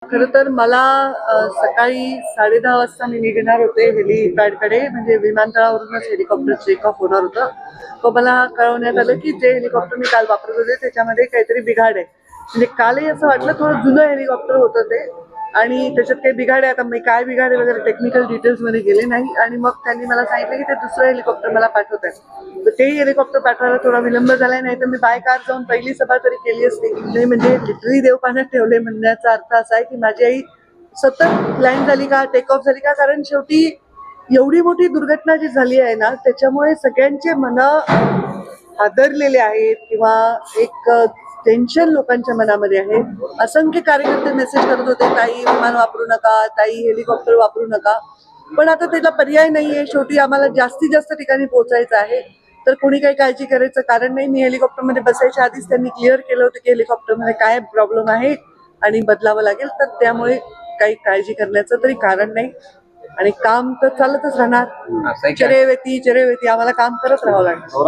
खरं तर मला सकाळी 10:30 वाजता मी निघणार होते हेलिपॅडकडे, म्हणजे विमानतळावरूनच हेलिकॉप्टर टेक ऑफ होणार होतं. तो मला कळवण्यात आलं की जे हेलिकॉप्टर मी काल वापरत होते त्याच्यामध्ये काहीतरी बिघाड आहे. म्हणजे कालही असं वाटलं थोडं जुनं हेलिकॉप्टर होतं ते, आणि त्याच्यात काही बिघाड आहे. आता मी काय बिघाड आहे वगैरे टेक्निकल डिटेल्समध्ये गेले नाही, आणि मग त्यांनी मला सांगितलं की ते दुसरं हेलिकॉप्टर मला पाठवत आहे. तर तेही हेलिकॉप्टर पाठवायला थोडा विलंब झालाय, नाही तर मी बाय कार जाऊन पहिली सभा तरी केली असती. नाही म्हणजे लिटरली देव पाण्यात ठेवले म्हणण्याचा अर्थ असा आहे की माझी आई सतत लँड झाली का, टेक ऑफ झाली का, कारण शेवटी एवढी मोठी दुर्घटना जी झाली आहे ना त्याच्यामुळे सगळ्यांचे मन हादरलेले आहेत, किंवा एक टेन्शन लोकांच्या मनामध्ये आहे. असंख्य कार्यकर्ते मेसेज करत होते, ताई विमान वापरू नका, ताई हेलिकॉप्टर वापरू नका. पण आता त्याला पर्याय नाहीये, शेवटी आम्हाला जास्तीत जास्त ठिकाणी पोहोचायचं आहे. तर कोणी काही काळजी करायचं कारण नाही. मी हेलिकॉप्टरमध्ये बसायच्या आधीच त्यांनी क्लिअर केलं होतं की हेलिकॉप्टरमध्ये काय प्रॉब्लेम आहे आणि बदलावं लागेल, तर त्यामुळे काही काळजी करण्याचं तरी कारण नाही. आणि काम तर चालतच राहणार. चरेवेती आम्हाला काम करत राहावं लागणार.